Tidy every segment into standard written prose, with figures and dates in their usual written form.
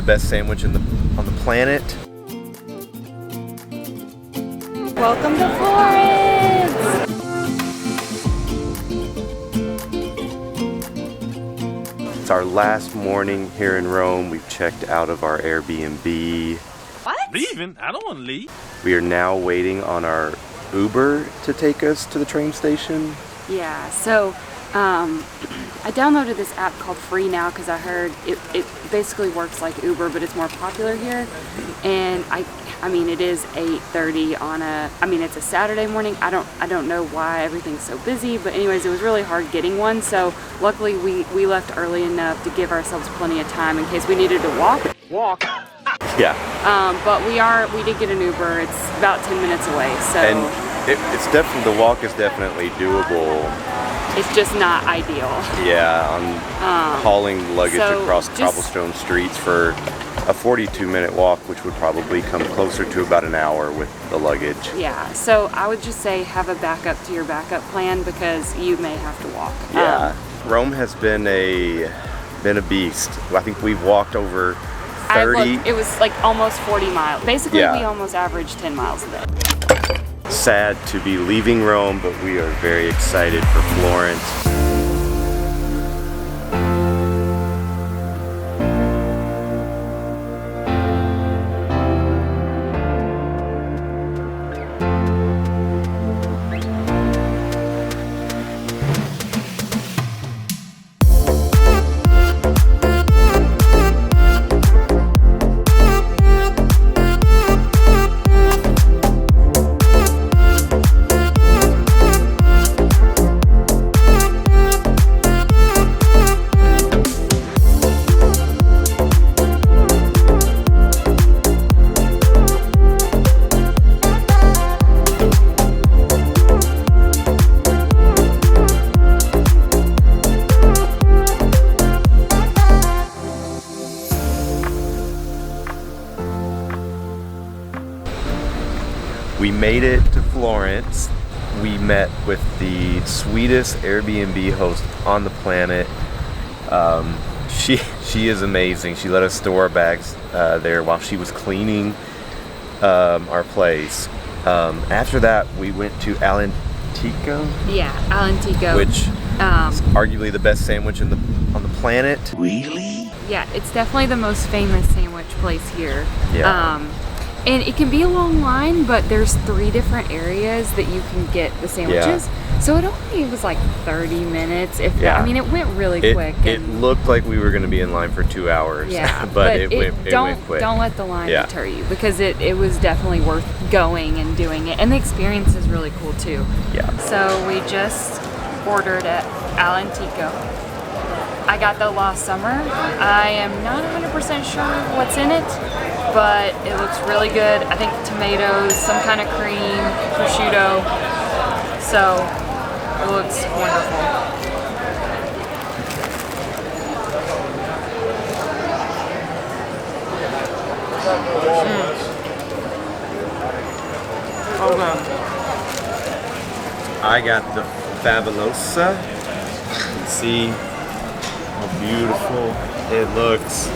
best sandwich on the planet. Welcome to Florence! It's our last morning here in Rome. We've checked out of our Airbnb. What? Leaving? I don't want to leave. We are now waiting on our Uber to take us to the train station. Yeah, so I downloaded this app called Free Now because I heard it basically works like Uber, but it's more popular here. And I mean, it is 8:30 on it's a Saturday morning. I don't know why everything's so busy, but anyways, it was really hard getting one. So luckily we left early enough to give ourselves plenty of time in case we needed to walk. Yeah. But we did get an Uber. It's about 10 minutes away. So and it's definitely, the walk is definitely doable. It's just not ideal. Yeah, on hauling luggage across cobblestone streets for a 42-minute walk, which would probably come closer to about an hour with the luggage. Yeah, so I would just say have a backup to your backup plan because you may have to walk. Yeah, Rome has been a beast. I think we've walked over 30. It was like almost 40 miles. Basically, Yeah. we almost averaged 10 miles a day. Sad to be leaving Rome, but we are very excited for Florence. We made it to Florence. We met with the sweetest Airbnb host on the planet. She is amazing. She let us store our bags there while she was cleaning our place. After that, we went to All'antico. Yeah, All'antico. Which is arguably the best sandwich on the planet. Really? Yeah, it's definitely the most famous sandwich place here. Yeah. And it can be a long line, but there's 3 different areas that you can get the sandwiches. Yeah. So it was like 30 minutes. If Yeah. that, I mean, it went really quick. It looked like we were going to be in line for 2 hours. Yeah, but it went quick. Don't let the line deter you because it was definitely worth going and doing it. And the experience is really cool too. Yeah. So we just ordered at All'antico. I got the last summer. I am not 100% sure what's in it, but it looks really good. I think tomatoes, some kind of cream, prosciutto. So it looks wonderful. Okay. I got the Fabulosa. You can see how beautiful it looks.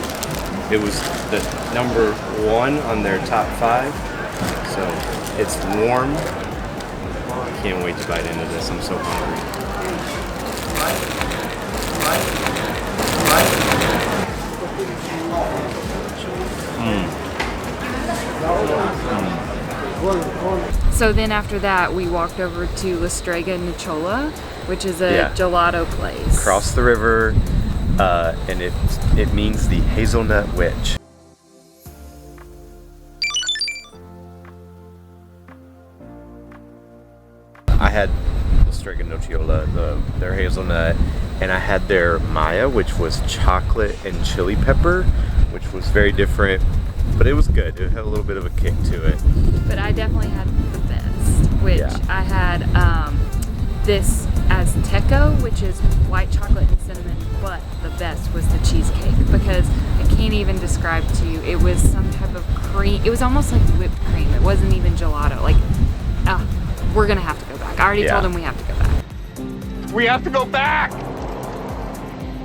It was the number 1 on their top 5. So it's warm. I can't wait to bite into this. I'm so hungry. So then after that, we walked over to La Strega Nocciola, which is a gelato place. Across the river, and it means the hazelnut witch. I had the Strega Nocciola, their hazelnut, and I had their Maya, which was chocolate and chili pepper, which was very different, but it was good. It had a little bit of a kick to it. But I definitely had the best, which I had this Azteco, which is white chocolate and cinnamon, but the best was the cheesecake because I can't even describe to you. It was some type of cream. It was almost like whipped cream. It wasn't even gelato. Like, we're gonna have to go back. I already told them we have to go back. We have to go back!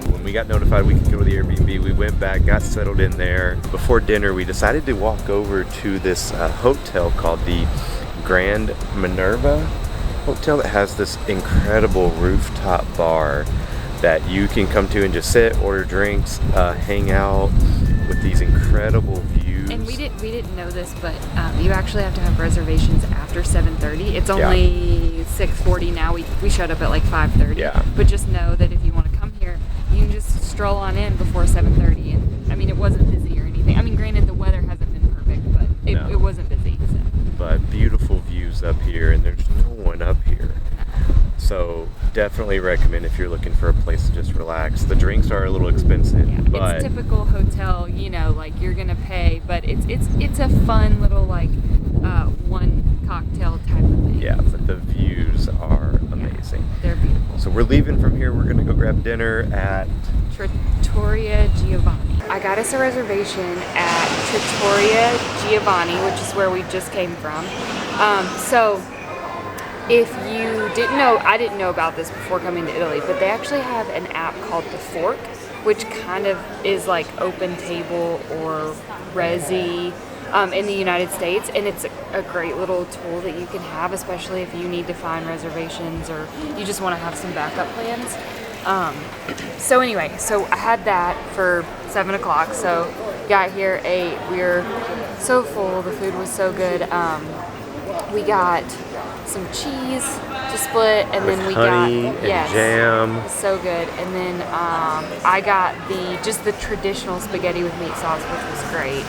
When we got notified we could go to the Airbnb. We went back, got settled in there. Before dinner, we decided to walk over to this hotel called the Grand Minerva Hotel that has this incredible rooftop bar that you can come to and just sit, order drinks, hang out with these incredible views. And we didn't know this, but you actually have to have reservations after 7:30. It's only 6:40 now. We showed up at like 5:30. Yeah. But just know that if you want to come here, you can just stroll on in before 7:30. And I mean, it wasn't busy or anything. I mean, granted, the weather hasn't been perfect, but it wasn't busy. So. But beautiful views up here, and there's no one up here. So definitely recommend if you're looking for a place to just relax. The drinks are a little expensive, but it's typical hotel, you know, like you're gonna pay, but it's a fun little like one cocktail type of thing. Yeah, but the views are amazing. Yeah, they're beautiful. So we're leaving from here. We're gonna go grab dinner at Trattoria Giovanni. I got us a reservation at Trattoria Giovanni, which is where we just came from. So if you didn't know, I didn't know about this before coming to Italy, but they actually have an app called The Fork, which kind of is like Open Table or Resi in the United States, and it's a great little tool that you can have, especially if you need to find reservations or you just want to have some backup plans. So anyway, so I had that for 7 o'clock, so got here, ate, we were so full, the food was so good. We got some cheese to split, and with then we honey got and jam. it was so good. And then I got the traditional spaghetti with meat sauce, which was great.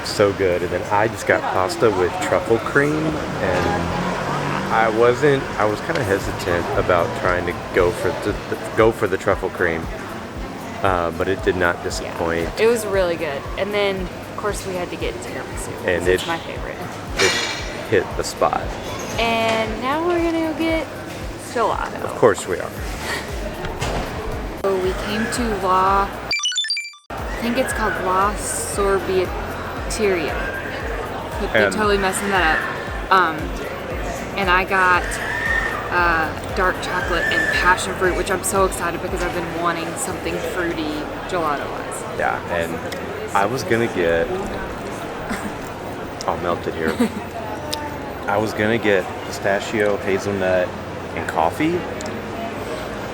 So good. And then I just got pasta with truffle cream, and I was kind of hesitant about trying to go for the truffle cream, but it did not disappoint. Yeah, it was really good. And then of course we had to get tiramisu, and it's my favorite. It hit the spot. And now we're gonna go get gelato. Of course we are. So we came to I think it's called La Sorbetteria. Could be totally messing that up. And I got dark chocolate and passion fruit, which I'm so excited because I've been wanting something fruity gelato-wise. Yeah, and I was gonna get, I'll melt it here. I was gonna get pistachio, hazelnut, and coffee.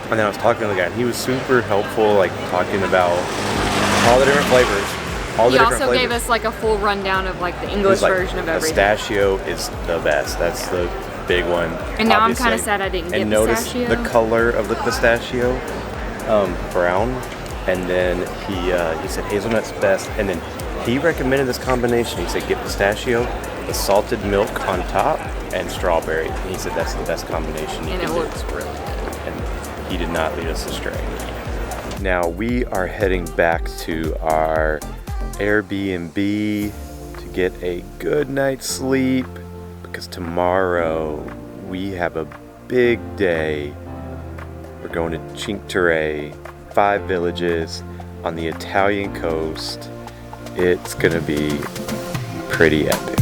And then I was talking to the guy, and he was super helpful, like talking about all the different flavors. He also gave us like a full rundown of like the English version of everything. Pistachio is the best. That's the big one. And now obviously. I'm kind of sad I didn't get pistachio. And notice the color of the pistachio, brown. And then he said hazelnut's best. And then he recommended this combination. He said get pistachio, the salted milk on top, and strawberry. And he said that's the best combination. And it looks really good. And he did not lead us astray. Now we are heading back to our Airbnb to get a good night's sleep, because tomorrow we have a big day. We're going to Cinque Terre, 5 villages on the Italian coast. It's gonna be pretty epic.